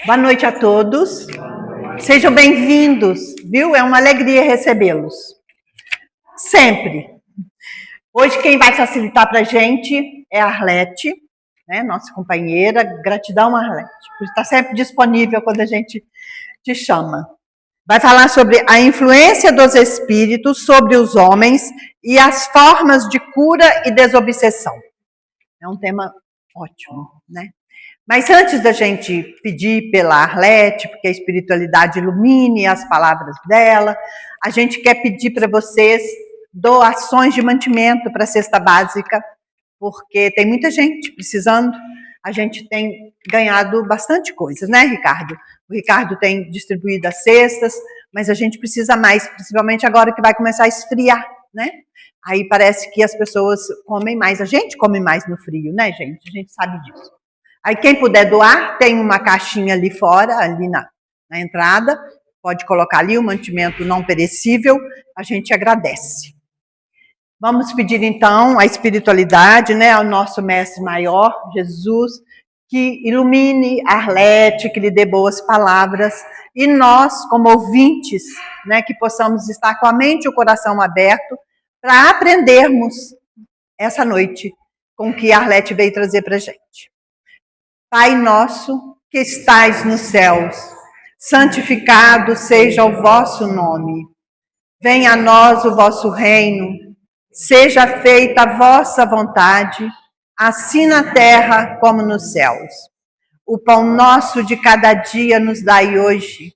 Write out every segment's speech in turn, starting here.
Boa noite a todos. Sejam bem-vindos, viu? É uma alegria recebê-los. Sempre. Hoje quem vai facilitar para a gente é a Arlete, né? Nossa companheira. Gratidão, Arlete, por estar sempre disponível quando a gente te chama. Vai falar sobre a influência dos espíritos sobre os homens e as formas de cura e desobsessão. É um tema ótimo, né? Mas antes da gente pedir pela Arlete, porque a espiritualidade ilumine as palavras dela, a gente quer pedir para vocês doações de mantimento para a cesta básica, porque tem muita gente precisando. A gente tem ganhado bastante coisas, né, Ricardo? O Ricardo tem distribuído as cestas, mas a gente precisa mais, principalmente agora que vai começar a esfriar, né? Aí parece que as pessoas comem mais. A gente come mais no frio, né, gente? A gente sabe disso. Aí quem puder doar, tem uma caixinha ali fora, ali na entrada, pode colocar ali o mantimento não perecível, a gente agradece. Vamos pedir então a espiritualidade, né, ao nosso mestre maior, Jesus, que ilumine a Arlete, que lhe dê boas palavras, e nós, como ouvintes, né, que possamos estar com a mente e o coração aberto para aprendermos essa noite com o que a Arlete veio trazer para a gente. Pai nosso, que estais nos céus, santificado seja o vosso nome. Venha a nós o vosso reino, seja feita a vossa vontade, assim na terra como nos céus. O pão nosso de cada dia nos dai hoje.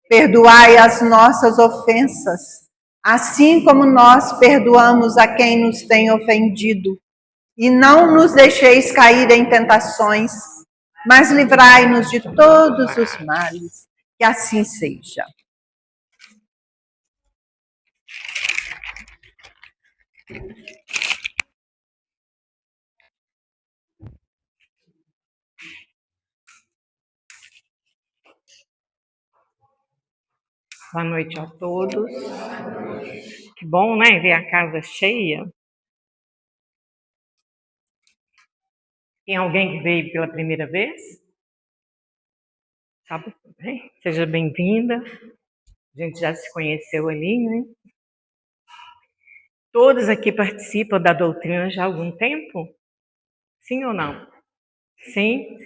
Perdoai as nossas ofensas, assim como nós perdoamos a quem nos tem ofendido. E não nos deixeis cair em tentações, mas livrai-nos de todos os males, que assim seja. Boa noite a todos. Que bom, né, ver a casa cheia. Tem alguém que veio pela primeira vez? Sabe? Seja bem-vinda. A gente já se conheceu ali, né? Todos aqui participam da doutrina já há algum tempo? Sim ou não? Sim?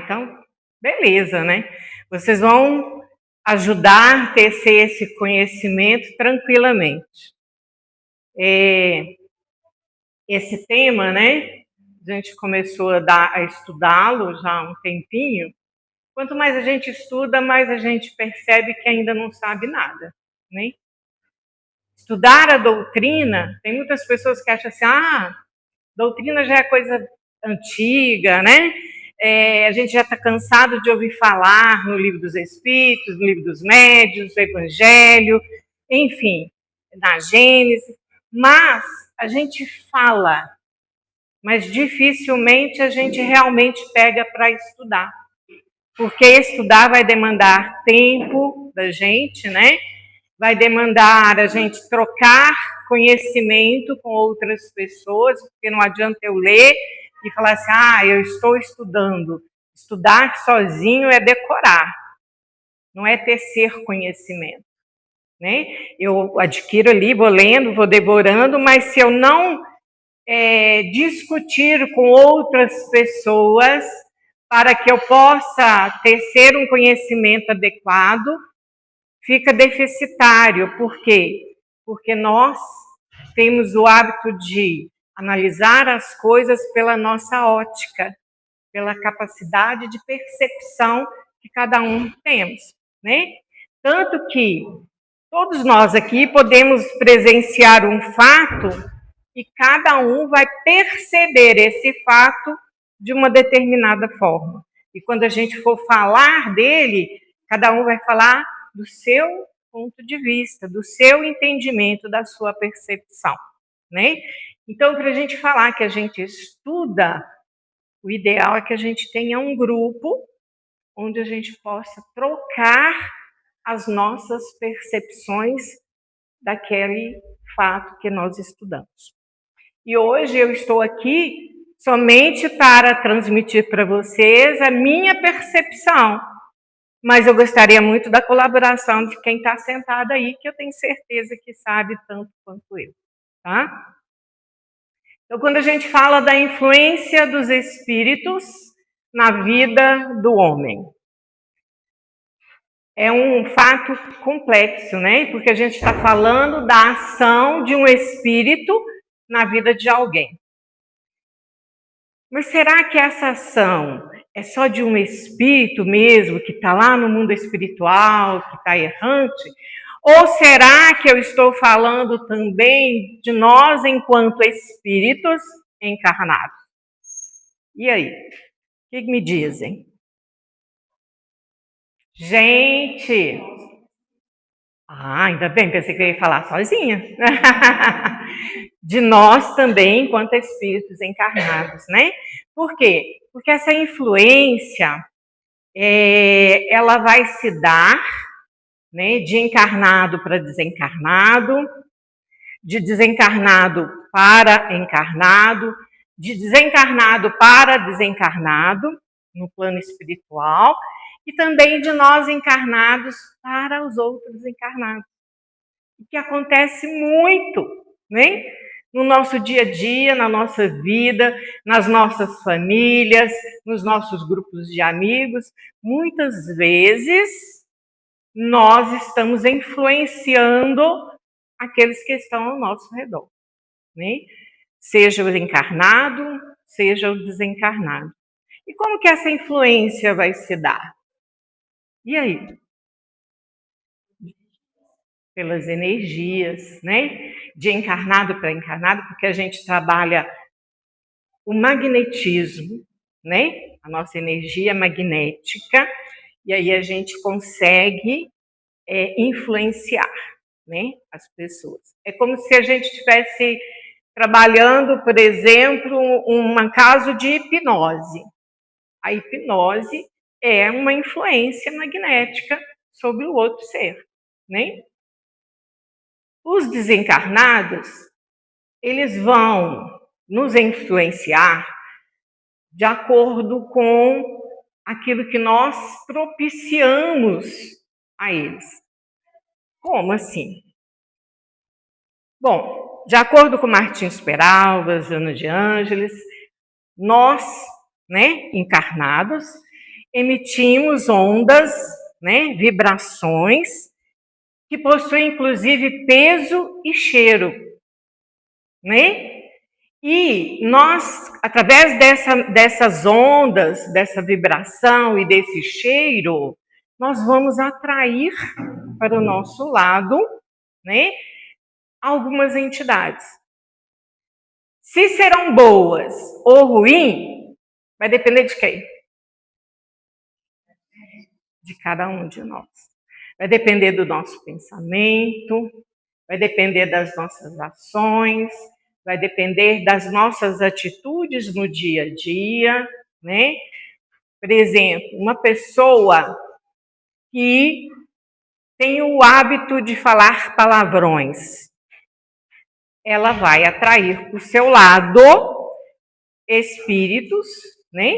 Então, beleza, né? Vocês vão ajudar a tecer esse conhecimento tranquilamente. Esse tema, né? A gente começou a estudá-lo já há um tempinho. Quanto mais a gente estuda, mais a gente percebe que ainda não sabe nada, né? Estudar a doutrina, tem muitas pessoas que acham assim, doutrina já é coisa antiga, né? A gente já está cansado de ouvir falar no Livro dos Espíritos, no Livro dos Médiuns, no Evangelho, enfim, na Gênesis, mas a gente fala, mas dificilmente a gente realmente pega para estudar. Porque estudar vai demandar tempo da gente, né? Vai demandar a gente trocar conhecimento com outras pessoas, porque não adianta eu ler e falar assim, eu estou estudando. Estudar sozinho é decorar, não é tecer conhecimento, né? Eu adquiro ali, vou lendo, vou devorando, mas se eu não discutir com outras pessoas para que eu possa tecer um conhecimento adequado, fica deficitário. Por quê? Porque nós temos o hábito de analisar as coisas pela nossa ótica, pela capacidade de percepção que cada um temos, né? Tanto que todos nós aqui podemos presenciar um fato e cada um vai perceber esse fato de uma determinada forma. E quando a gente for falar dele, cada um vai falar do seu ponto de vista, do seu entendimento, da sua percepção, né? Então, para a gente falar que a gente estuda, o ideal é que a gente tenha um grupo onde a gente possa trocar as nossas percepções daquele fato que nós estudamos. E hoje eu estou aqui somente para transmitir para vocês a minha percepção, Mas eu gostaria muito da colaboração de quem está sentado aí, que eu tenho certeza que sabe tanto quanto eu, tá? Então, quando a gente fala da influência dos espíritos na vida do homem, é um fato complexo, né? Porque a gente está falando da ação de um espírito na vida de alguém. Mas será que essa ação é só de um espírito mesmo, que está lá no mundo espiritual, que está errante? Ou será que eu estou falando também de nós enquanto espíritos encarnados? E aí? O que me dizem? Gente! Ainda bem, pensei que eu ia falar sozinha. De nós também, enquanto espíritos encarnados, né? Por quê? Porque essa influência, ela vai se dar, né, de encarnado para desencarnado, de desencarnado para encarnado, de desencarnado para desencarnado, no plano espiritual, e também de nós encarnados para os outros encarnados. O que acontece muito, né? No nosso dia a dia, na nossa vida, nas nossas famílias, nos nossos grupos de amigos, muitas vezes nós estamos influenciando aqueles que estão ao nosso redor, né? Seja o encarnado, seja o desencarnado. E como que essa influência vai se dar? E aí? Pelas energias, né? De encarnado para encarnado, porque a gente trabalha o magnetismo, né? A nossa energia magnética, e aí a gente consegue influenciar, né? As pessoas. É como se a gente estivesse trabalhando, por exemplo, um caso de hipnose. A hipnose é uma influência magnética sobre o outro ser, né? Os desencarnados, eles vão nos influenciar de acordo com aquilo que nós propiciamos a eles. Como assim? Bom, de acordo com Martins Peralva, Joana de Ângeles, nós, né, encarnados, emitimos ondas, né, vibrações, que possuem inclusive peso e cheiro, né? E nós, através dessas ondas, dessa vibração e desse cheiro, nós vamos atrair para o nosso lado, né, algumas entidades. Se serão boas ou ruins, vai depender de quem? De cada um de nós. Vai depender do nosso pensamento, vai depender das nossas ações, vai depender das nossas atitudes no dia a dia, né? Por exemplo, uma pessoa que tem o hábito de falar palavrões, ela vai atrair para o seu lado espíritos, né?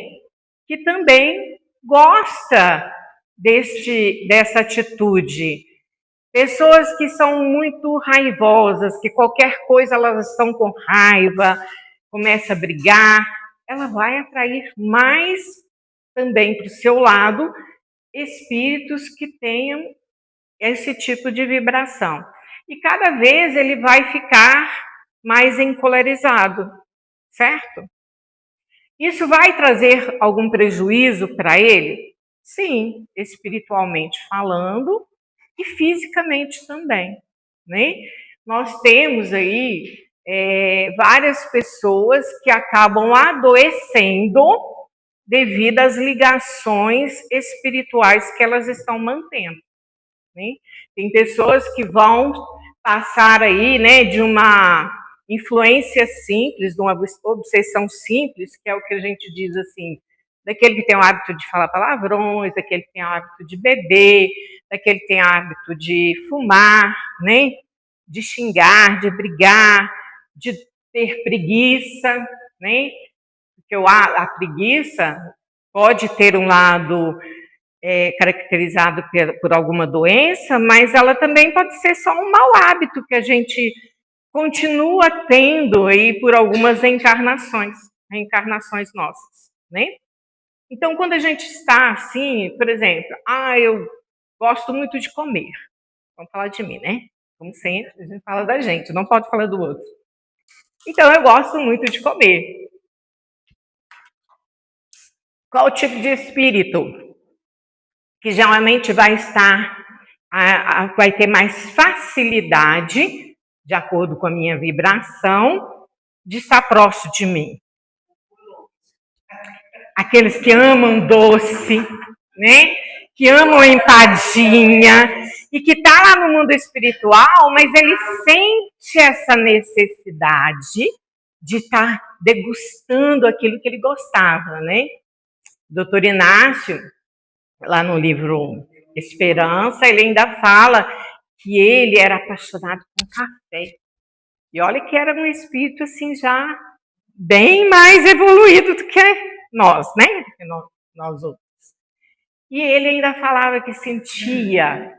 Que também gosta dessa atitude. Pessoas que são muito raivosas, que qualquer coisa elas estão com raiva, começa a brigar, ela vai atrair mais também para o seu lado espíritos que tenham esse tipo de vibração. E cada vez ele vai ficar mais encolarizado, certo? Isso vai trazer algum prejuízo para ele? Sim, espiritualmente falando e fisicamente também, né? Nós temos aí várias pessoas que acabam adoecendo devido às ligações espirituais que elas estão mantendo, né? Tem pessoas que vão passar aí, né, de uma influência simples, de uma obsessão simples, que é o que a gente diz assim, daquele que tem o hábito de falar palavrões, daquele que tem o hábito de beber, daquele que tem o hábito de fumar, né, de xingar, de brigar, de ter preguiça, né, porque a preguiça pode ter um lado caracterizado por alguma doença, mas ela também pode ser só um mau hábito que a gente continua tendo aí por algumas reencarnações nossas, né? Então, quando a gente está assim, por exemplo, eu gosto muito de comer. Vamos falar de mim, né? Como sempre, a gente fala da gente, não pode falar do outro. Então, eu gosto muito de comer. Qual tipo de espírito que geralmente vai ter mais facilidade, de acordo com a minha vibração, de estar próximo de mim? Aqueles que amam doce, né? Que amam empadinha e que está lá no mundo espiritual, mas ele sente essa necessidade de estar degustando aquilo que ele gostava, né? Doutor Inácio, lá no livro Esperança, ele ainda fala que ele era apaixonado por café. E olha que era um espírito assim já bem mais evoluído do que nós, né? Do que nós outros. E ele ainda falava que sentia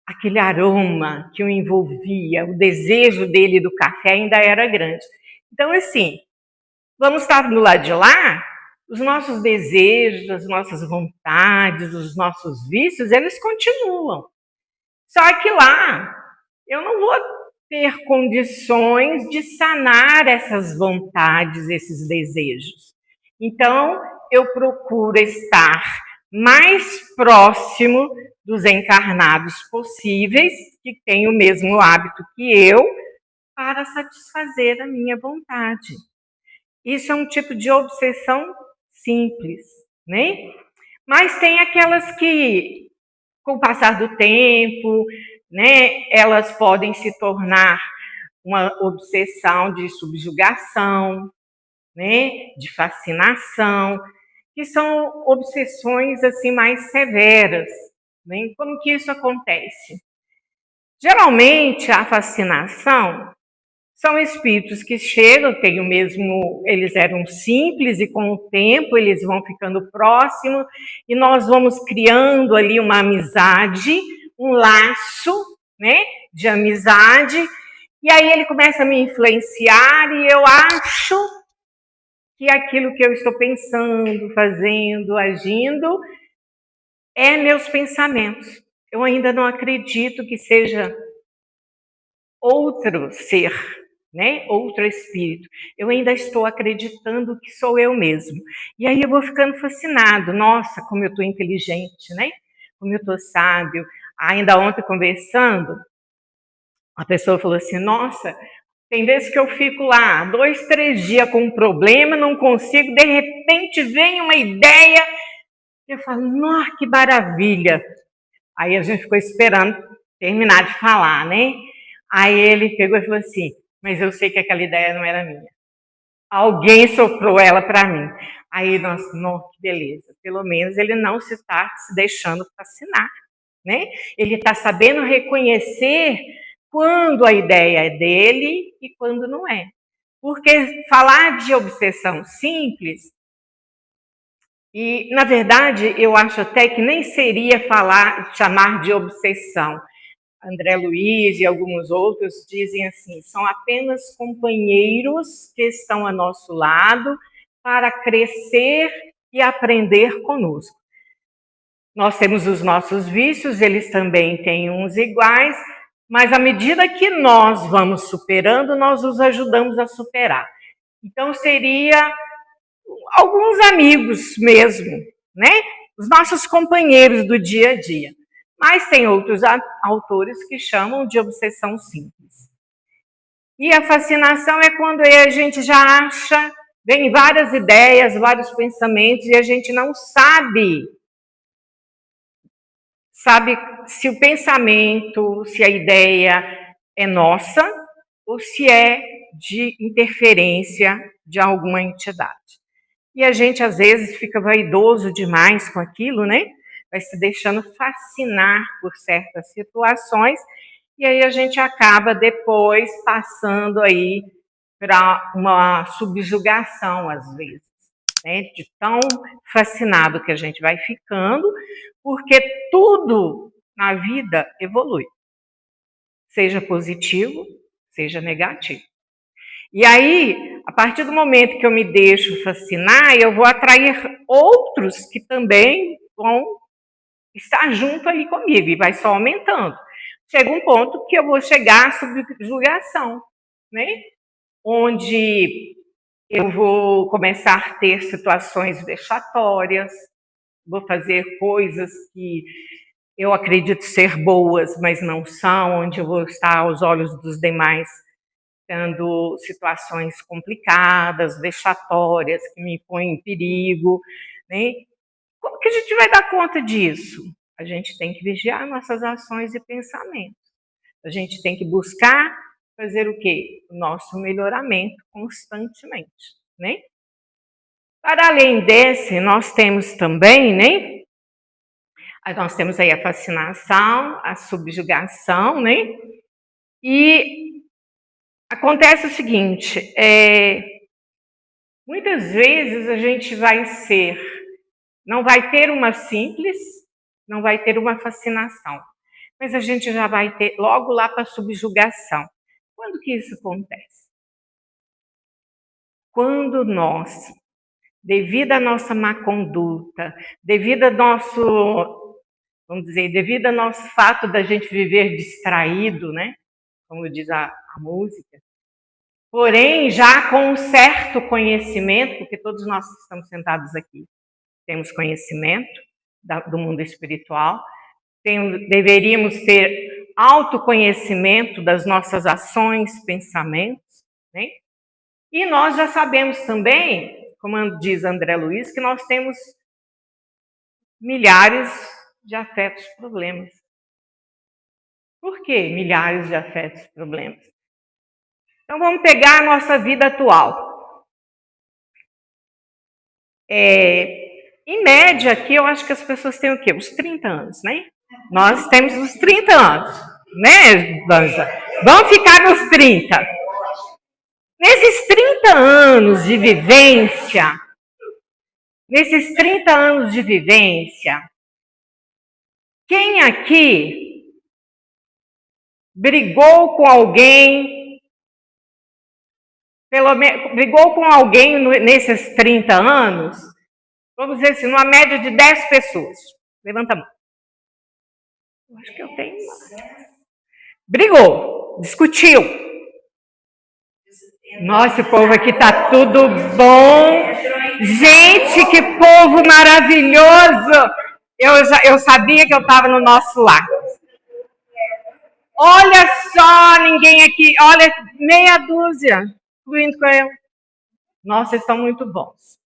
aquele aroma que o envolvia, o desejo dele do café ainda era grande. Então, assim, vamos estar do lado de lá, os nossos desejos, as nossas vontades, os nossos vícios, eles continuam. Só que lá, eu não vou ter condições de sanar essas vontades, esses desejos. Então, eu procuro estar mais próximo dos encarnados possíveis, que têm o mesmo hábito que eu, para satisfazer a minha vontade. Isso é um tipo de obsessão simples, né? Mas tem aquelas que, com o passar do tempo, né, elas podem se tornar uma obsessão de subjugação, né, de fascinação, que são obsessões assim mais severas, né? Como que isso acontece? Geralmente a fascinação são espíritos que chegam, têm o mesmo, eles eram simples e com o tempo eles vão ficando próximos e nós vamos criando ali uma amizade, um laço, né, de amizade, e aí ele começa a me influenciar e eu acho que aquilo que eu estou pensando, fazendo, agindo, é meus pensamentos. Eu ainda não acredito que seja outro ser, né? Outro espírito. Eu ainda estou acreditando que sou eu mesmo. E aí eu vou ficando fascinado. Nossa, como eu estou inteligente, né? Como eu estou sábio. Ainda ontem conversando, a pessoa falou assim, nossa, tem vezes que eu fico lá 2, 3 dias com um problema, não consigo, de repente vem uma ideia, eu falo, nossa, que maravilha. Aí a gente ficou esperando terminar de falar, né? Aí ele pegou e falou assim, mas eu sei que aquela ideia não era minha. Alguém soprou ela para mim. Aí nós, nossa, que beleza. Pelo menos ele não está se deixando fascinar, né? Ele está sabendo reconhecer quando a ideia é dele e quando não é. Porque falar de obsessão simples, e na verdade eu acho até que nem seria chamar de obsessão. André Luiz e alguns outros dizem assim, são apenas companheiros que estão a nosso lado para crescer e aprender conosco. Nós temos os nossos vícios, eles também têm uns iguais, mas à medida que nós vamos superando, nós os ajudamos a superar. Então seria alguns amigos mesmo, né? Os nossos companheiros do dia a dia. Mas tem outros autores que chamam de obsessão simples. E a fascinação é quando a gente já acha, vem várias ideias, vários pensamentos e a gente não sabe se o pensamento, se a ideia é nossa ou se é de interferência de alguma entidade. E a gente às vezes fica vaidoso demais com aquilo, né? Vai se deixando fascinar por certas situações e aí a gente acaba depois passando aí para uma subjugação às vezes. né? De tão fascinado que a gente vai ficando, porque tudo na vida evolui, seja positivo, seja negativo. E aí, a partir do momento que eu me deixo fascinar, eu vou atrair outros que também vão estar junto ali comigo, e vai só aumentando. Chega um ponto que eu vou chegar à subjugação, né? Onde eu vou começar a ter situações vexatórias, vou fazer coisas que eu acredito ser boas, mas não são, onde eu vou estar aos olhos dos demais tendo situações complicadas, vexatórias, que me põem em perigo, né? Como que a gente vai dar conta disso? A gente tem que vigiar nossas ações e pensamentos. A gente tem que buscar fazer o quê? O nosso melhoramento constantemente, né? Para além desse, nós temos também, né? Nós temos aí a fascinação, a subjugação, né? E acontece o seguinte, muitas vezes a gente não vai ter uma simples, não vai ter uma fascinação, mas a gente já vai ter logo lá para a subjugação. Quando que isso acontece? Quando nós, devido à nossa má conduta, devido ao nosso fato da gente viver distraído, né? Como diz a música, porém já com um certo conhecimento, porque todos nós que estamos sentados aqui temos conhecimento do mundo espiritual, deveríamos ter autoconhecimento das nossas ações, pensamentos, né? E nós já sabemos também, como diz André Luiz, que nós temos milhares de afetos problemas. Por que milhares de afetos problemas? Então vamos pegar a nossa vida atual. Em média aqui, eu acho que as pessoas têm o quê? Uns 30 anos, né? Nós temos os 30 anos, né, Danza? Vamos ficar nos 30. Nesses 30 anos de vivência, quem aqui brigou com alguém, brigou com alguém nesses 30 anos, vamos dizer assim, numa média de 10 pessoas. Levanta a mão. Eu acho que eu tenho. Brigou, discutiu. Nossa, esse povo aqui tá tudo bom. Gente, que povo maravilhoso. Eu sabia que eu estava no nosso lar. Olha só, ninguém aqui. Olha, meia dúzia, incluindo com eu. Nossa, eles estão muito bons.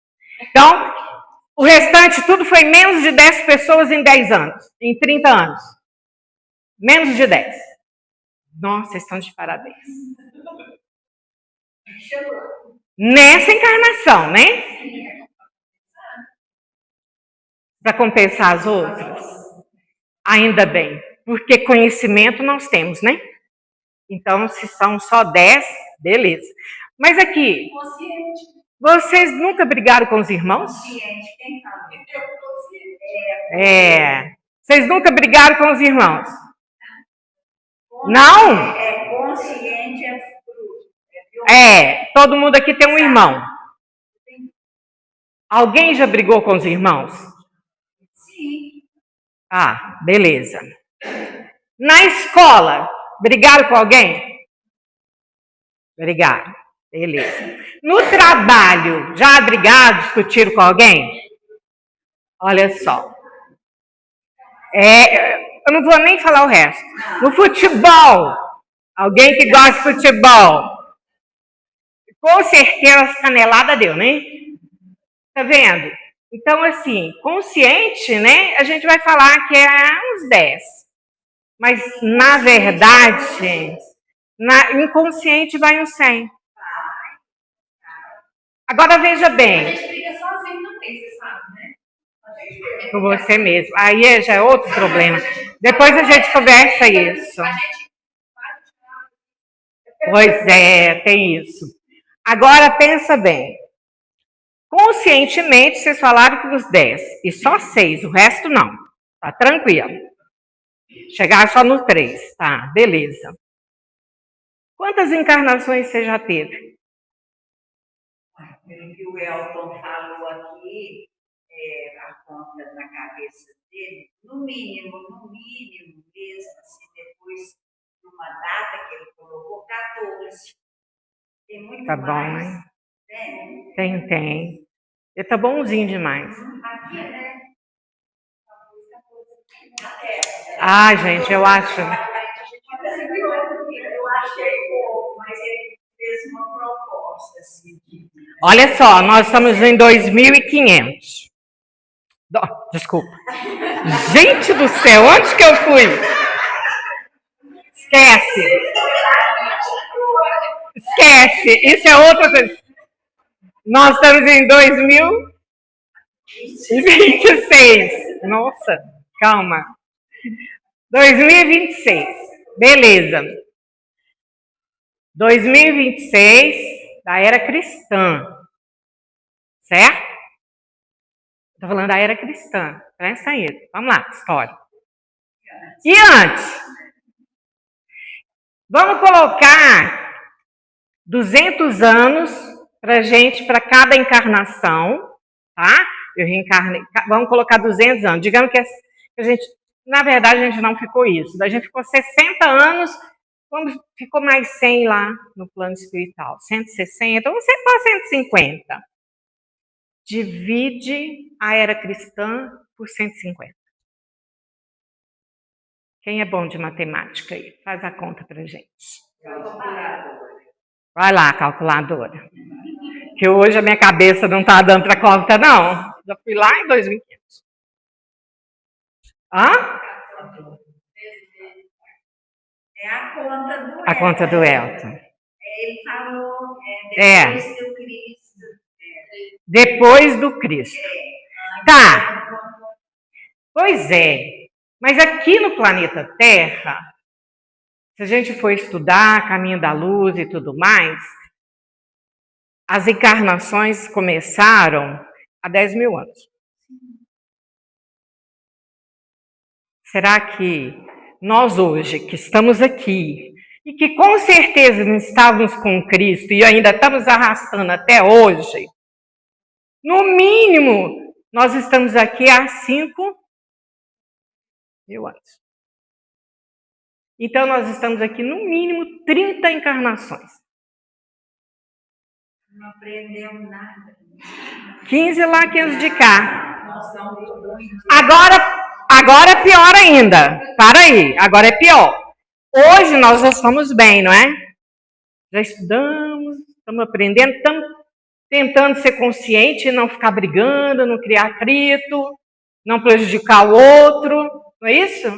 Então, o restante tudo foi menos de 10 pessoas em 10 anos, em 30 anos. Menos de 10. Nossa, vocês estão de parabéns. Nessa encarnação, né? Para compensar as outras. Ainda bem, porque conhecimento nós temos, né? Então, se são só 10, beleza. Mas aqui, vocês nunca brigaram com os irmãos? Vocês nunca brigaram com os irmãos? Não? Consciente todo mundo aqui tem um irmão. Alguém já brigou com os irmãos? Sim. Ah, beleza. Na escola, brigaram com alguém? Brigaram. Beleza. No trabalho, já brigaram, discutiram com alguém? Olha só. Eu não vou nem falar o resto. No futebol, alguém que gosta de futebol, com certeza as caneladas deu, né? Tá vendo? Então, assim, consciente, né? A gente vai falar que é uns 10. Mas, na verdade, inconsciente vai uns 100. Agora, veja bem. A gente briga sozinho também, você sabe, né? Com você mesmo. Aí já é outro problema. Depois a gente conversa isso. Pois é, tem isso. Agora, pensa bem. Conscientemente, vocês falaram que os 10, e só 6, o resto não. Tá tranquilo. Chegar só no 3, tá, beleza. Quantas encarnações você já teve? Pelo que o Elton falou aqui, a conta na cabeça dele, no mínimo mesmo, assim, depois de uma data que ele colocou, 14. Tem muito tá mais. Bom, hein? Tem. Ele tá bonzinho demais. Aqui, né? Ai, gente, eu acho. Eu achei pouco, mas ele fez uma proposta assim. Olha só, nós estamos em 2.500. Desculpa. Gente do céu, onde que eu fui? Esquece, isso é outra coisa. Nós estamos em 2026. Nossa, calma. 2026. Beleza. 2026 da era cristã. Certo? Estou falando da era cristã. Presta aí. Vamos lá, história. E antes? Vamos colocar 200 anos para cada encarnação, tá? Eu reencarnei. Vamos colocar 200 anos. Digamos que a gente, na verdade, a gente não ficou isso. A gente ficou 60 anos, ficou mais 100 lá no plano espiritual. 160, vamos para 150. Divide a era cristã por 150. Quem é bom de matemática aí? Faz a conta pra gente. Vai lá, calculadora. Que hoje a minha cabeça não tá dando pra conta, não. Já fui lá em 2.500. Hã? É a conta do Elton. A conta do Elton. Ele falou, depois do Cristo. Depois do Cristo. Tá. Pois é. Mas aqui no planeta Terra, se a gente for estudar Caminho da Luz e tudo mais, as encarnações começaram há 10.000 anos. Será que nós hoje, que estamos aqui, e que com certeza não estávamos com Cristo e ainda estamos arrastando até hoje, no mínimo, nós estamos aqui há 5.000 anos. Então, nós estamos aqui no mínimo 30 encarnações. Não aprendemos nada. 15 lá, 15 de cá. Agora é pior ainda. Para aí, agora é pior. Hoje nós já estamos bem, não é? Já estudamos, estamos aprendendo, estamos tentando ser consciente, não ficar brigando, não criar atrito, não prejudicar o outro. Não é isso?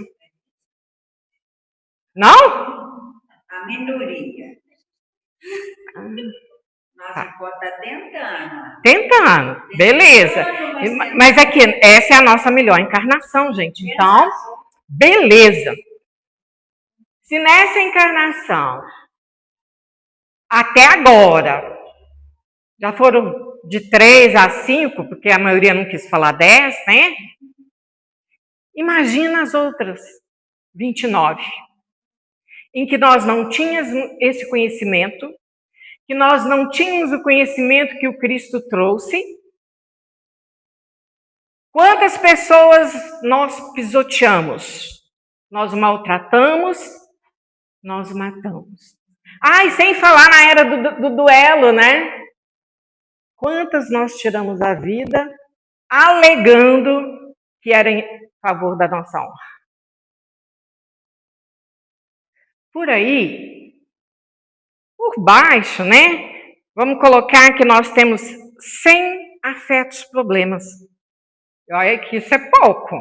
Não? A minoria. Nós está tentando. Tentando, beleza. Mas aqui, essa é a nossa melhor encarnação, gente. Então, beleza. Se nessa encarnação, até agora, já foram de 3 a 5, porque a maioria não quis falar 10, né? Imagina as outras 29, em que nós não tínhamos esse conhecimento, que nós não tínhamos o conhecimento que o Cristo trouxe. Quantas pessoas nós pisoteamos? Nós maltratamos, nós matamos. E sem falar na era do duelo, né? Quantas nós tiramos a vida alegando que era em favor da nossa honra? Por aí, por baixo, né? Vamos colocar que nós temos 100 afetos problemas. Olha que isso é pouco.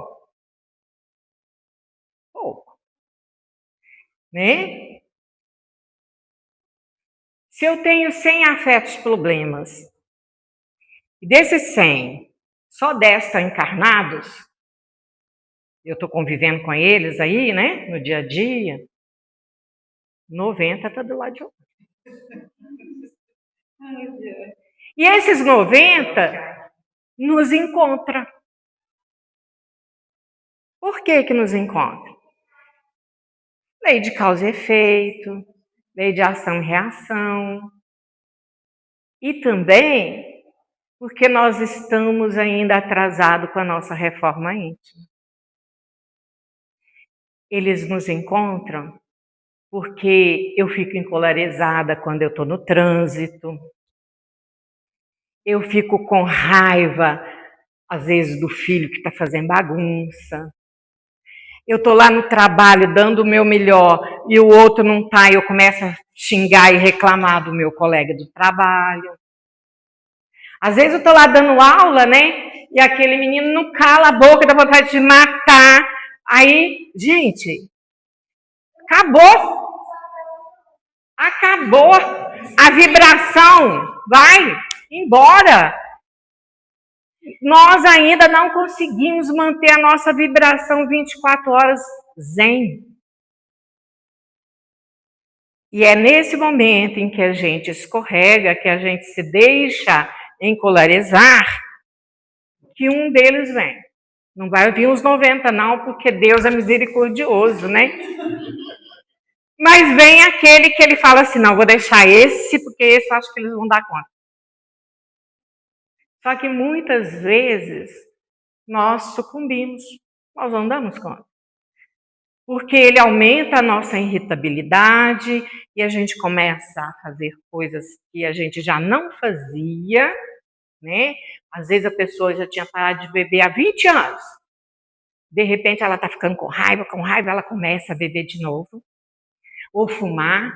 Pouco. Né? Se eu tenho 100 afetos problemas, e desses 100, só 10 estão encarnados, eu estou convivendo com eles aí, né? No dia a dia, 90 está do lado de outro. E esses 90 nos encontra. Por que nos encontra? Lei de causa e efeito, lei de ação e reação. E também porque nós estamos ainda atrasados com a nossa reforma íntima. Eles nos encontram porque eu fico encolarizada quando eu estou no trânsito, eu fico com raiva, às vezes, do filho que está fazendo bagunça, eu estou lá no trabalho dando o meu melhor e o outro não está, e eu começo a xingar e reclamar do meu colega do trabalho. Às vezes eu estou lá dando aula, né? E aquele menino não cala a boca, dá vontade de matar. Aí, gente, acabou. Acabou. A vibração vai embora. Nós ainda não conseguimos manter a nossa vibração 24 horas zen. E é nesse momento em que a gente escorrega, que a gente se deixa encolarizar, que um deles vem. Não vai vir os 90 não, porque Deus é misericordioso, né? Mas vem aquele que ele fala assim, não, vou deixar esse, porque esse eu acho que eles vão dar conta. Só que muitas vezes nós sucumbimos, nós não damos conta. Porque ele aumenta a nossa irritabilidade e a gente começa a fazer coisas que a gente já não fazia, né? Às vezes a pessoa já tinha parado de beber há 20 anos. De repente ela está ficando com raiva ela começa a beber de novo. Ou fumar,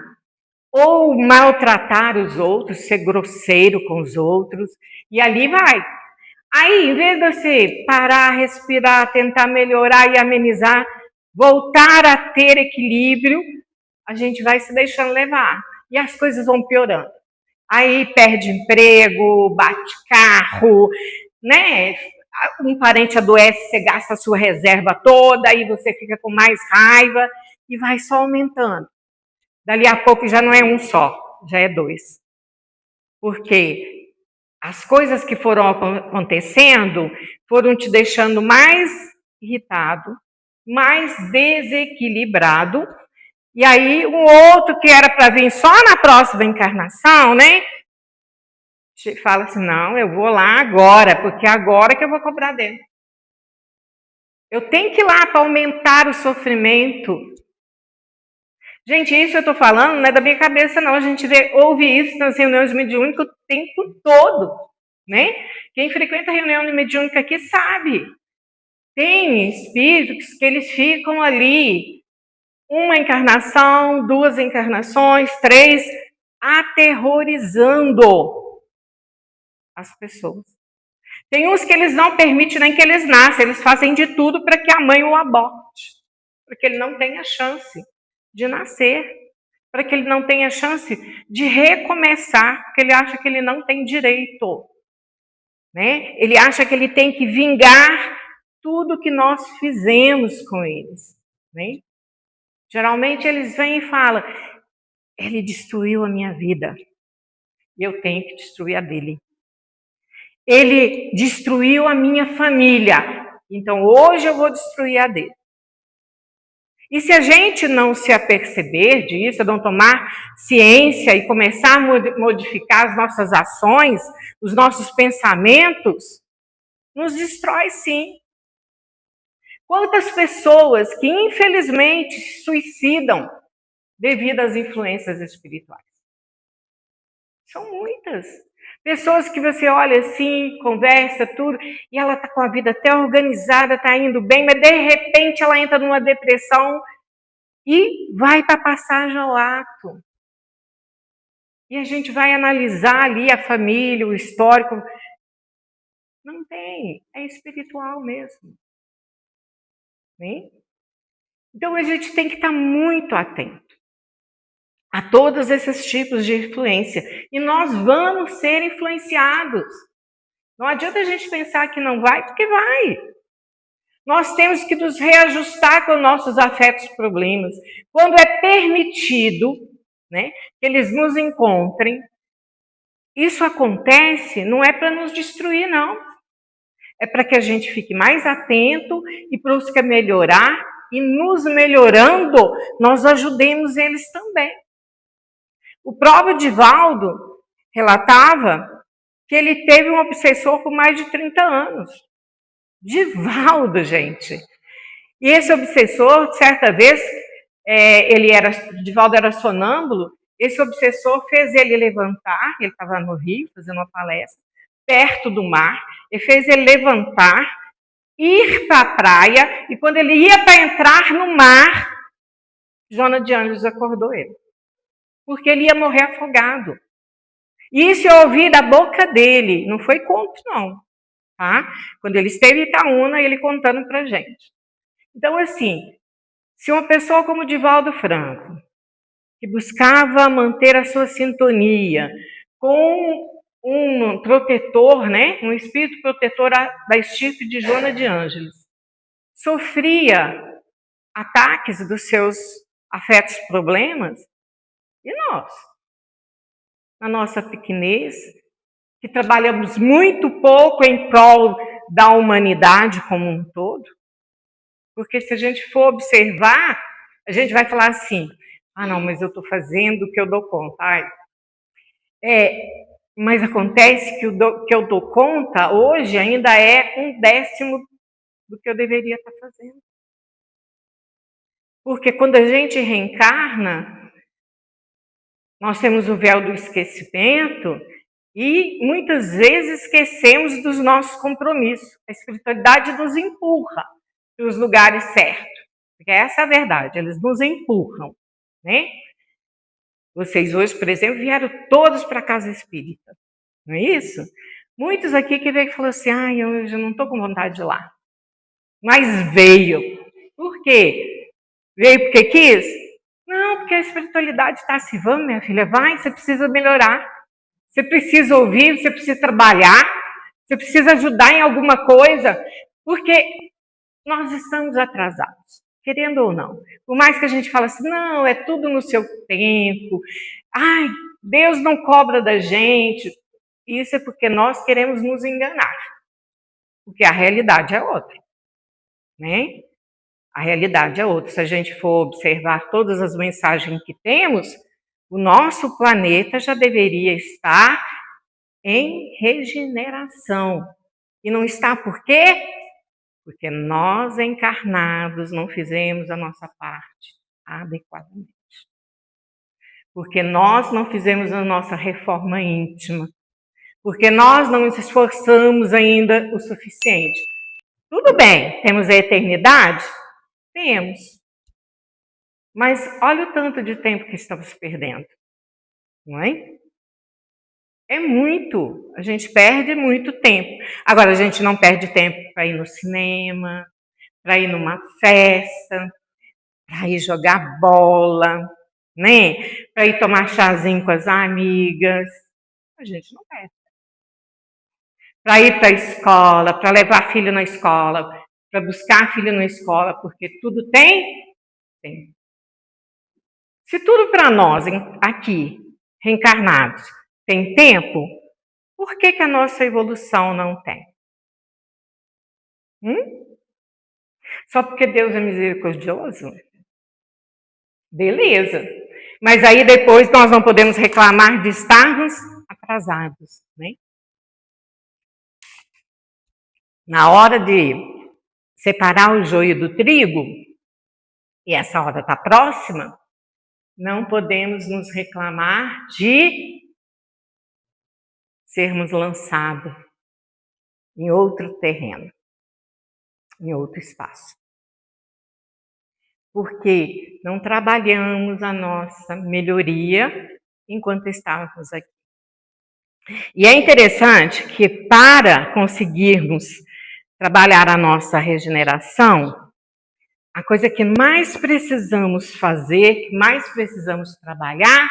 ou maltratar os outros, ser grosseiro com os outros, e ali vai. Aí, em vez de você parar, respirar, tentar melhorar e amenizar, voltar a ter equilíbrio, a gente vai se deixando levar. E as coisas vão piorando. Aí perde emprego, bate carro, né? Um parente adoece, você gasta a sua reserva toda, aí você fica com mais raiva e vai só aumentando. Dali a pouco já não é um só, já é dois. Porque as coisas que foram acontecendo foram te deixando mais irritado, mais desequilibrado. E aí um outro que era para vir só na próxima encarnação, né? Fala assim, não, eu vou lá agora, porque agora que eu vou cobrar dele. Eu tenho que ir lá para aumentar o sofrimento. Gente, isso eu estou falando não é da minha cabeça, não. A gente ouve isso nas reuniões mediúnicas o tempo todo, né? Quem frequenta a reunião mediúnica aqui sabe. Tem espíritos que eles ficam ali, uma encarnação, 2 encarnações, 3, aterrorizando as pessoas. Tem uns que eles não permitem nem que eles nasçam, eles fazem de tudo para que a mãe o aborte, porque ele não tenha chance de nascer, para que ele não tenha chance de recomeçar, porque ele acha que ele não tem direito, né? Ele acha que ele tem que vingar tudo que nós fizemos com eles, né? Geralmente eles vêm e falam, ele destruiu a minha vida, e eu tenho que destruir a dele. Ele destruiu a minha família, então hoje eu vou destruir a dele. E se a gente não se aperceber disso, não tomar ciência e começar a modificar as nossas ações, os nossos pensamentos, nos destrói sim. Quantas pessoas que infelizmente se suicidam devido às influências espirituais? São muitas. Pessoas que você olha assim, conversa, tudo, e ela está com a vida até organizada, está indo bem, mas de repente ela entra numa depressão e vai para a passagem ao ato. E a gente vai analisar ali a família, o histórico. Não tem, é espiritual mesmo. Né? Então a gente tem que estar muito atento a todos esses tipos de influência. E nós vamos ser influenciados. Não adianta a gente pensar que não vai, porque vai. Nós temos que nos reajustar com nossos afetos problemas. Quando é permitido, né, que eles nos encontrem, isso acontece, não é para nos destruir, não. é para que a gente fique mais atento e busque melhorar, e nos melhorando, nós ajudemos eles também. O próprio Divaldo relatava que ele teve um obsessor por mais de 30 anos. Divaldo, gente. E esse obsessor, certa vez, Divaldo era sonâmbulo, esse obsessor fez ele levantar, ele estava no Rio fazendo uma palestra, perto do mar, e fez ele levantar, ir para a praia, e quando ele ia para entrar no mar, Joana de Ângeles acordou ele. Porque ele ia morrer afogado. E isso eu ouvi da boca dele, não foi conto não, tá? Quando ele esteve em Itaúna, ele contando pra gente. Então, assim, se uma pessoa como Divaldo Franco, que buscava manter a sua sintonia com um protetor, né, um espírito protetor da estirpe de Joana de Ângeles, sofria ataques dos seus afetos problemas, e nós? Na nossa pequenez, que trabalhamos muito pouco em prol da humanidade como um todo, porque se a gente for observar, a gente vai falar assim, não, mas eu estou fazendo o que eu dou conta. Mas acontece que o que eu dou conta hoje ainda é 1/10 do que eu deveria estar fazendo. Porque quando a gente reencarna, nós temos o véu do esquecimento e muitas vezes esquecemos dos nossos compromissos. A espiritualidade nos empurra para os lugares certos. Porque essa é a verdade, eles nos empurram, né? Vocês hoje, por exemplo, vieram todos para a casa espírita, não é isso? Muitos aqui que veio e falaram assim, eu já não estou com vontade de ir lá. Mas veio. Por quê? Veio porque quis? Não, porque a espiritualidade está se vamos, minha filha, vai, você precisa melhorar. Você precisa ouvir, você precisa trabalhar, você precisa ajudar em alguma coisa, porque nós estamos atrasados, querendo ou não. Por mais que a gente fale assim, não, é tudo no seu tempo, Deus não cobra da gente. Isso é porque nós queremos nos enganar, porque a realidade é outra, né? A realidade é outra. Se a gente for observar todas as mensagens que temos, o nosso planeta já deveria estar em regeneração. E não está por quê? Porque nós encarnados não fizemos a nossa parte adequadamente. Porque nós não fizemos a nossa reforma íntima. Porque nós não nos esforçamos ainda o suficiente. Tudo bem, temos a eternidade? Temos. Mas olha o tanto de tempo que estamos perdendo. Não é? É muito. A gente perde muito tempo. Agora, a gente não perde tempo para ir no cinema, para ir numa festa, para ir jogar bola, né? Para ir tomar chazinho com as amigas. A gente não perde. Para ir para a escola, para levar filho na escola, para buscar filho na escola, porque tudo tem? Tem. Se tudo para nós aqui, reencarnados, tem tempo, por que a nossa evolução não tem? Só porque Deus é misericordioso? Beleza. Mas aí depois nós não podemos reclamar de estarmos atrasados, né? Na hora de separar o joio do trigo, e essa hora está próxima, não podemos nos reclamar de sermos lançados em outro terreno, em outro espaço. Porque não trabalhamos a nossa melhoria enquanto estávamos aqui. E é interessante que para conseguirmos trabalhar a nossa regeneração, a coisa que mais precisamos fazer, que mais precisamos trabalhar,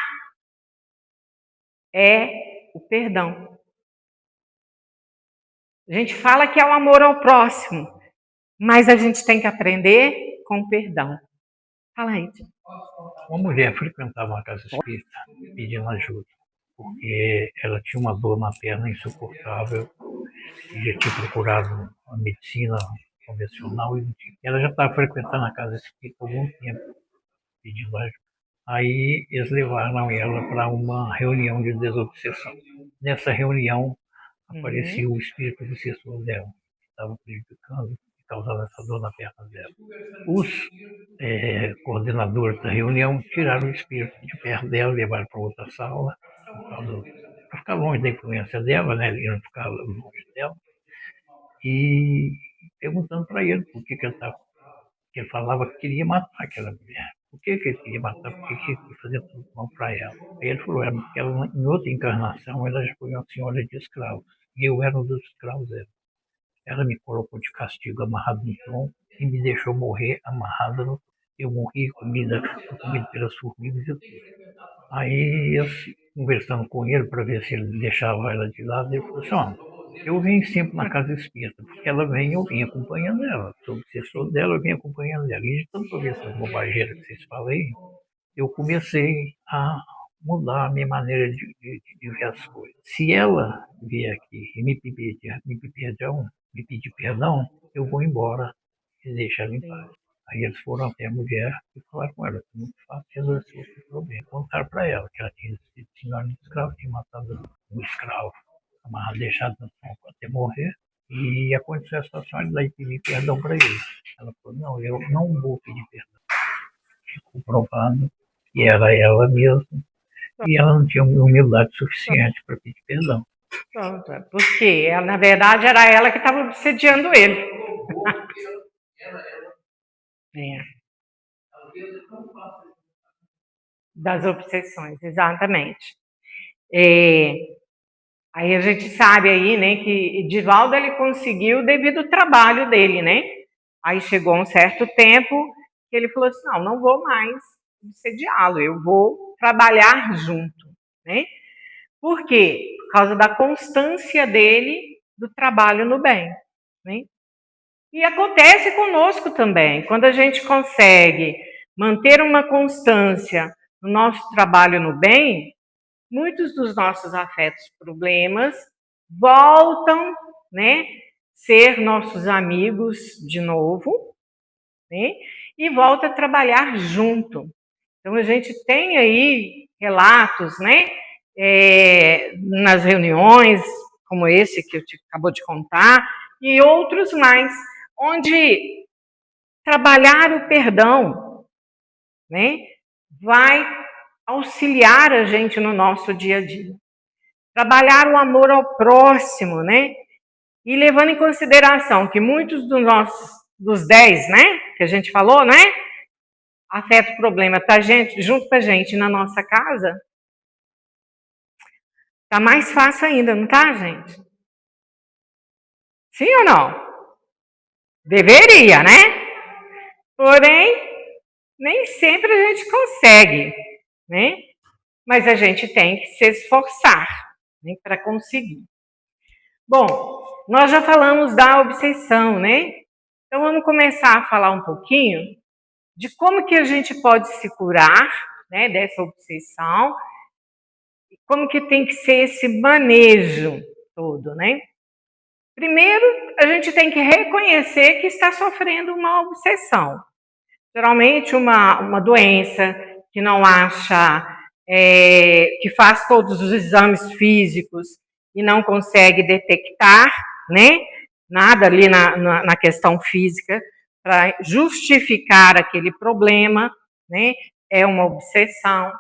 é o perdão. A gente fala que é o amor ao próximo, mas a gente tem que aprender com o perdão. Fala aí, Tio. Uma mulher frequentava uma casa espírita pedindo ajuda, porque ela tinha uma dor na perna insuportável já tinha procurado a medicina convencional e ela já estava frequentando a casa espírita há algum tempo, pedindo ajuda. Aí eles levaram ela para uma reunião de desobsessão. Nessa reunião apareceu o espírito obsessor dela, que estava prejudicando e causando essa dor na perna dela. Os coordenadores da reunião tiraram o espírito de perto dela, levaram para outra sala, para ficar longe da influência dela, né? Ele não ficar longe dela. E perguntando para ele por que ele falava que queria matar aquela mulher. Por que ele queria matar? Por que ele queria fazer tudo mal para ela? Aí ele falou, porque ela, em outra encarnação, ela já foi uma senhora de escravos. E eu era um dos escravos dela. Ela me colocou de castigo amarrado no tronco e me deixou morrer amarrado no... Eu morri comido pelas formigas e tudo. Aí eu, conversando com ele para ver se ele deixava ela de lado, ele falou assim, eu venho sempre na casa espírita, porque ela vem, eu vim acompanhando ela. Sou obsessor dela, eu vim acompanhando ela. E de tanto ouvir essas bobageiras que vocês falam aí, eu comecei a mudar a minha maneira de ver as coisas. Se ela vier aqui e me pedir perdão, eu vou embora e deixar ela em paz. Aí eles foram até a mulher e falaram com ela, é muito fácil resolver esse problema. Contaram para ela que ela tinha sido senhora de escravo, tinha matado um escravo, amarrado, deixado no tronco até morrer. E aconteceu a situação, ela daí pedir perdão para ele. Ela falou, não, eu não vou pedir perdão. Ficou provado que era ela mesma e ela não tinha humildade suficiente para pedir perdão. Porque, na verdade, era ela que estava obsediando ele. Das obsessões, exatamente. Aí a gente sabe aí, né, que Divaldo ele conseguiu devido ao trabalho dele, né? Aí chegou um certo tempo que ele falou assim, não vou mais obsediá-lo, eu vou trabalhar junto, né? Por quê? Por causa da constância dele do trabalho no bem, né? E acontece conosco também, quando a gente consegue manter uma constância no nosso trabalho no bem, muitos dos nossos afetos, problemas voltam, né, ser nossos amigos de novo, né, e volta a trabalhar junto. Então a gente tem aí relatos, né, nas reuniões, como esse que eu acabou de contar, e outros mais, onde trabalhar o perdão, né, vai auxiliar a gente no nosso dia a dia. Trabalhar o amor ao próximo, né? E levando em consideração que muitos dos 10, né, que a gente falou, né, afeta o problema, tá junto com a gente na nossa casa, tá mais fácil ainda, não tá, gente? Sim ou não? Deveria, né? Porém, nem sempre a gente consegue, né? Mas a gente tem que se esforçar, né, para conseguir. Bom, nós já falamos da obsessão, né? Então vamos começar a falar um pouquinho de como que a gente pode se curar, né, dessa obsessão, e como que tem que ser esse manejo todo, né? Primeiro, a gente tem que reconhecer que está sofrendo uma obsessão. Geralmente uma doença que não acha, que faz todos os exames físicos e não consegue detectar, né, nada ali na questão física para justificar aquele problema, né, é uma obsessão.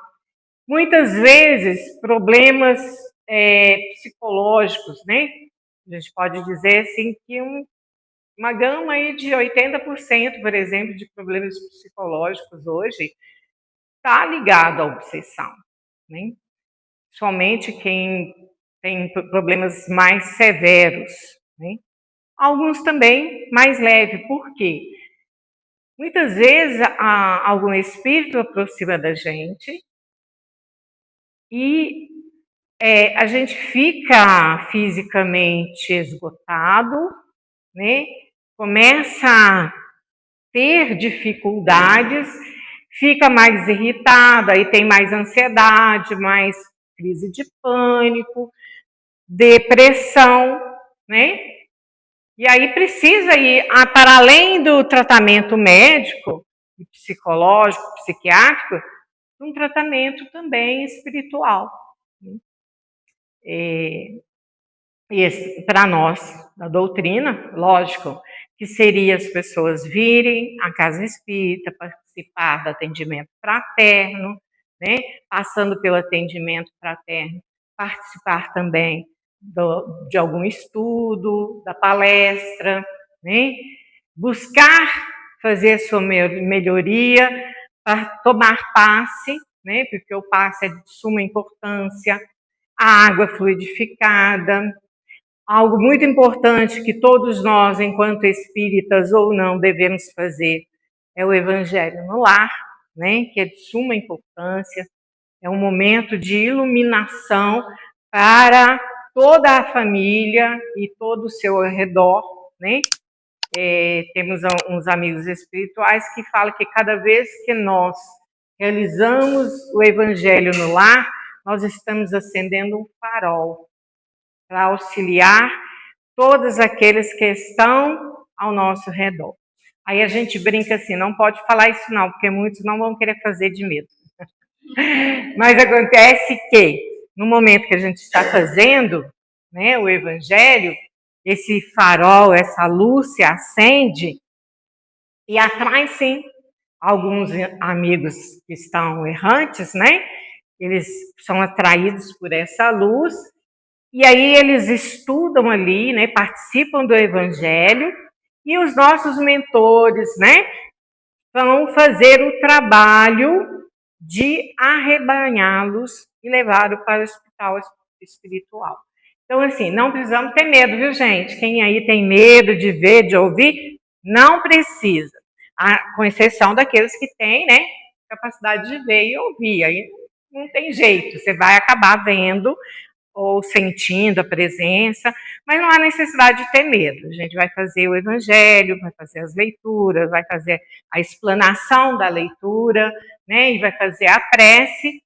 Muitas vezes, problemas psicológicos, né, a gente pode dizer assim que uma gama aí de 80%, por exemplo, de problemas psicológicos hoje está ligado à obsessão, né? Somente quem tem problemas mais severos, né? Alguns também mais leves. Por quê? Muitas vezes algum espírito aproxima da gente e a gente fica fisicamente esgotado, né? Começa a ter dificuldades, fica mais irritado, aí tem mais ansiedade, mais crise de pânico, depressão, né? E aí precisa ir, para além do tratamento médico, psicológico, psiquiátrico, um tratamento também espiritual. E para nós, da doutrina, lógico, que seria as pessoas virem à casa espírita, participar do atendimento fraterno, né? Passando pelo atendimento fraterno, participar também de algum estudo, da palestra, né? Buscar fazer a sua melhoria, para tomar passe, né? Porque o passe é de suma importância, a água fluidificada. Algo muito importante que todos nós, enquanto espíritas ou não, devemos fazer é o Evangelho no lar, né? Que é de suma importância. É um momento de iluminação para toda a família e todo o seu redor, né? Temos uns amigos espirituais que falam que cada vez que nós realizamos o Evangelho no lar, nós estamos acendendo um farol para auxiliar todos aqueles que estão ao nosso redor. Aí a gente brinca assim, não pode falar isso não, porque muitos não vão querer fazer de medo. Mas acontece que, no momento que a gente está fazendo, né, o Evangelho, esse farol, essa luz se acende e atrai, sim, alguns amigos que estão errantes, né? Eles são atraídos por essa luz e aí eles estudam ali, né? Participam do Evangelho e os nossos mentores, né? Vão fazer o trabalho de arrebanhá-los e levá-los para o hospital espiritual. Então, assim, não precisamos ter medo, viu, gente? Quem aí tem medo de ver, de ouvir, não precisa. Com exceção daqueles que têm, né, capacidade de ver e ouvir. Aí não tem jeito, você vai acabar vendo ou sentindo a presença, mas não há necessidade de ter medo. A gente vai fazer o Evangelho, vai fazer as leituras, vai fazer a explanação da leitura, né, e vai fazer a prece,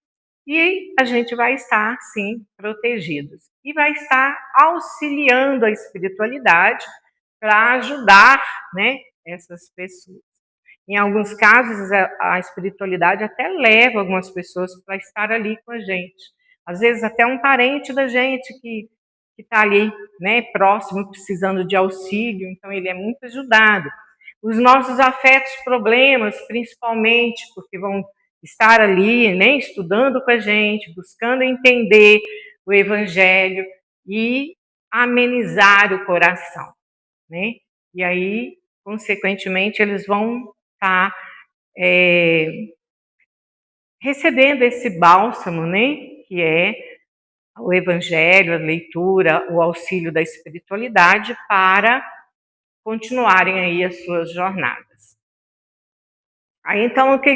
e a gente vai estar, sim, protegidos. E vai estar auxiliando a espiritualidade para ajudar, né, essas pessoas. Em alguns casos, a espiritualidade até leva algumas pessoas para estar ali com a gente. Às vezes até um parente da gente que está ali, né, próximo, precisando de auxílio, então ele é muito ajudado. Os nossos afetos, problemas, principalmente, porque vão estar ali, né, estudando com a gente, buscando entender o Evangelho e amenizar o coração, né? E aí, consequentemente, eles vão estar recebendo esse bálsamo, né, que é o Evangelho, a leitura, o auxílio da espiritualidade para continuarem aí as suas jornadas. Aí então o que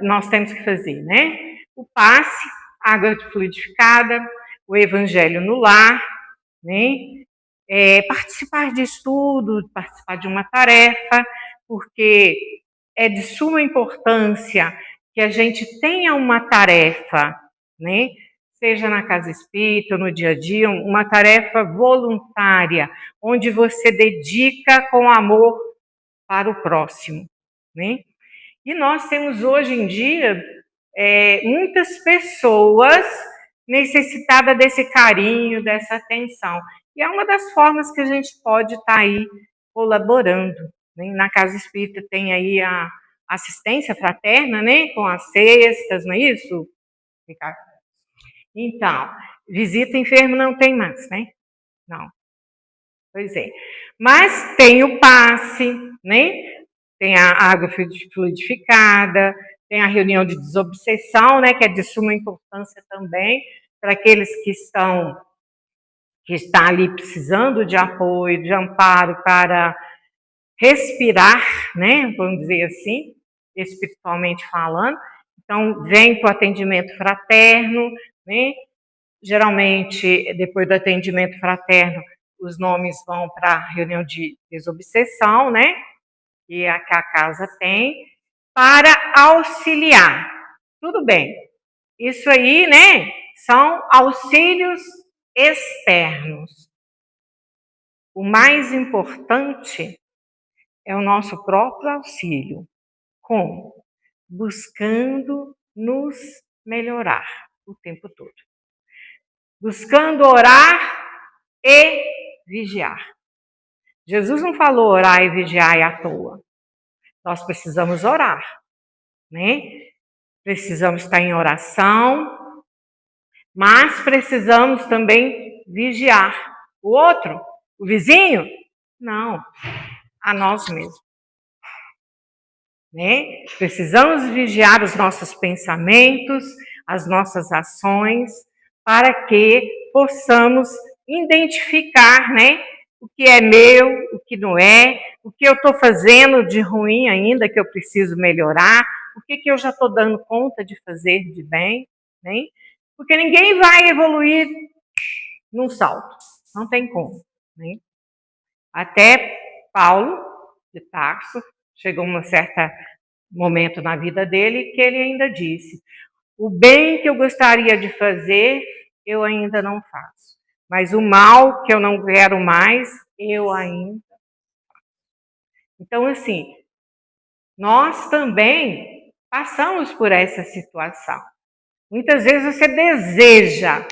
nós temos que fazer, né? O passe, água fluidificada, o Evangelho no lar, né? Participar de estudo, participar de uma tarefa, porque é de suma importância que a gente tenha uma tarefa, né? Seja na casa espírita, no dia a dia, uma tarefa voluntária, onde você dedica com amor para o próximo, né? E nós temos hoje em dia muitas pessoas necessitadas desse carinho, dessa atenção. E é uma das formas que a gente pode estar aí colaborando, né? Na casa espírita tem aí a assistência fraterna, né? Com as cestas, não é isso, Ricardo? Então, visita enfermo não tem mais, né? Não. Pois é. Mas tem o passe, né? Tem a água fluidificada, tem a reunião de desobsessão, né? Que é de suma importância também para aqueles que estão ali precisando de apoio, de amparo para respirar, né? Vamos dizer assim, espiritualmente falando. Então, vem para o atendimento fraterno, né? Geralmente, depois do atendimento fraterno, os nomes vão para a reunião de desobsessão, né? Que a casa tem, para auxiliar. Tudo bem. Isso aí, né? São auxílios externos. o mais importante é o nosso próprio auxílio. Como? Buscando nos melhorar o tempo todo. Buscando orar e vigiar. Jesus não falou orar e vigiar à toa. Nós precisamos orar, né? Precisamos estar em oração, mas precisamos também vigiar. O outro, o vizinho? Não, a nós mesmos. Né? Precisamos vigiar os nossos pensamentos, as nossas ações, para que possamos identificar, né, o que é meu, o que não é, o que eu estou fazendo de ruim ainda, que eu preciso melhorar, o que eu já estou dando conta de fazer de bem, né? Porque ninguém vai evoluir num salto, não tem como. Né? Até Paulo de Tarso chegou um certo momento na vida dele que ele ainda disse: o bem que eu gostaria de fazer, eu ainda não faço. Mas o mal que eu não quero mais, eu ainda faço. Então, assim, nós também passamos por essa situação. Muitas vezes você deseja,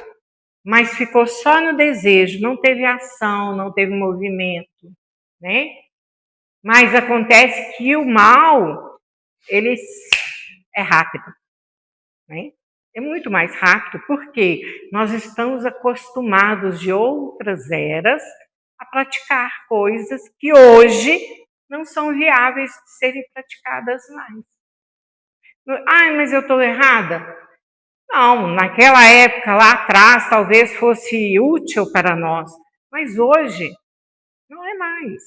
mas ficou só no desejo, não teve ação, não teve movimento, né? Mas acontece que o mal, ele é rápido, né? É muito mais rápido, porque nós estamos acostumados de outras eras a praticar coisas que hoje não são viáveis de serem praticadas mais. Ah, mas eu estou errada? Não, naquela época lá atrás talvez fosse útil para nós, mas hoje não é mais,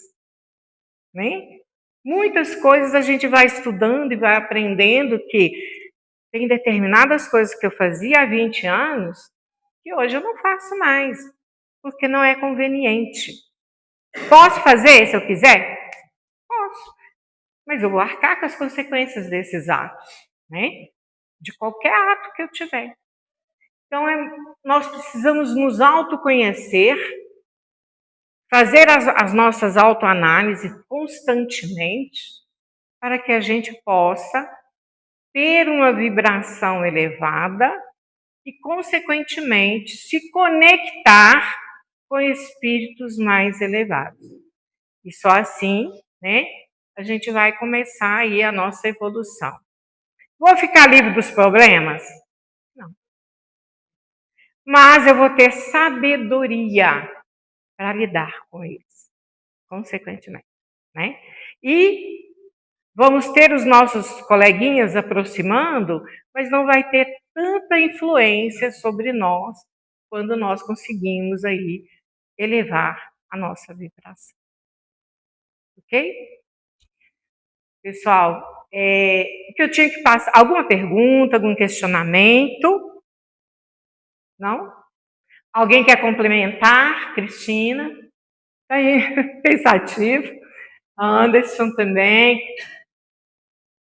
né? Muitas coisas a gente vai estudando e vai aprendendo que tem determinadas coisas que eu fazia há 20 anos que hoje eu não faço mais, porque não é conveniente. Posso fazer se eu quiser? Posso, mas eu vou arcar com as consequências desses atos, né? De qualquer ato que eu tiver. Então, nós precisamos nos autoconhecer, fazer as nossas autoanálises constantemente, para que a gente possa ter uma vibração elevada e, consequentemente, se conectar com espíritos mais elevados. E só assim, né, a gente vai começar aí a nossa evolução. Vou ficar livre dos problemas? Não. Mas eu vou ter sabedoria para lidar com eles, consequentemente, né? E vamos ter os nossos coleguinhas aproximando, mas não vai ter tanta influência sobre nós quando nós conseguimos aí elevar a nossa vibração. Ok? Pessoal, o que eu tinha que passar? Alguma pergunta, algum questionamento? Não? Alguém quer complementar? Cristina? Está aí, pensativo. Anderson também.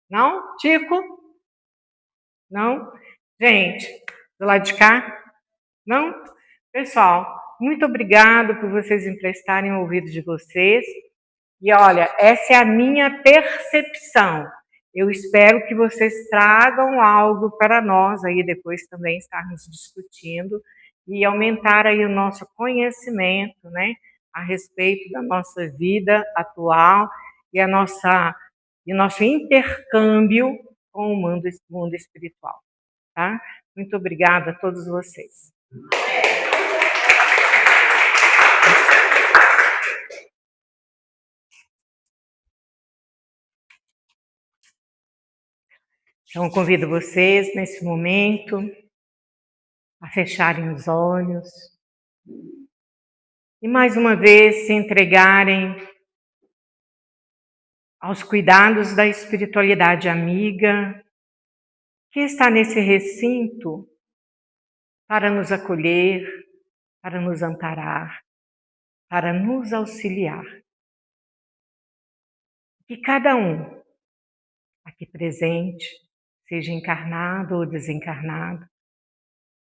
Não? Tico? Não? Gente, do lado de cá? Não? Pessoal, muito obrigado por vocês emprestarem o ouvido de vocês. E olha, essa é a minha percepção. Eu espero que vocês tragam algo para nós aí depois também estarmos discutindo e aumentar aí o nosso conhecimento, né, a respeito da nossa vida atual e e nosso intercâmbio com o mundo espiritual, tá? Muito obrigada a todos vocês. Então, convido vocês, nesse momento, a fecharem os olhos e, mais uma vez, se entregarem aos cuidados da espiritualidade amiga que está nesse recinto para nos acolher, para nos amparar, para nos auxiliar. Que cada um aqui presente, seja encarnado ou desencarnado,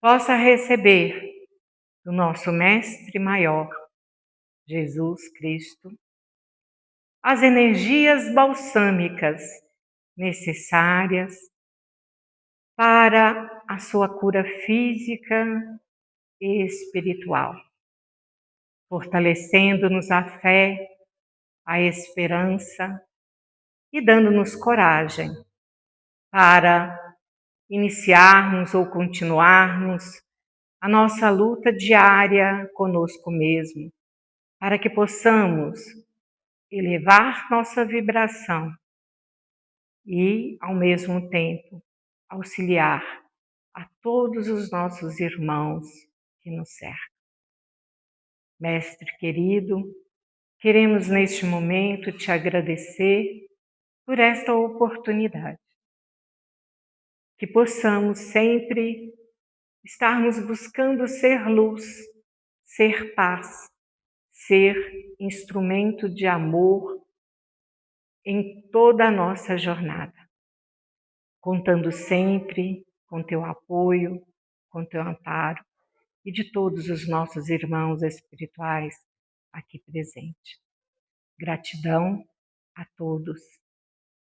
possa receber do nosso Mestre Maior Jesus Cristo, as energias balsâmicas necessárias para a sua cura física e espiritual, fortalecendo-nos a fé, a esperança e dando-nos coragem para iniciarmos ou continuarmos a nossa luta diária conosco mesmo, para que possamos elevar nossa vibração e, ao mesmo tempo, auxiliar a todos os nossos irmãos que nos cercam. Mestre querido, queremos neste momento te agradecer por esta oportunidade. Que possamos sempre estarmos buscando ser luz, ser paz, ser instrumento de amor em toda a nossa jornada, contando sempre com teu apoio, com teu amparo e de todos os nossos irmãos espirituais aqui presentes. Gratidão a todos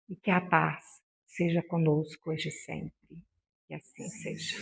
e que a paz seja conosco hoje e sempre. Que assim seja.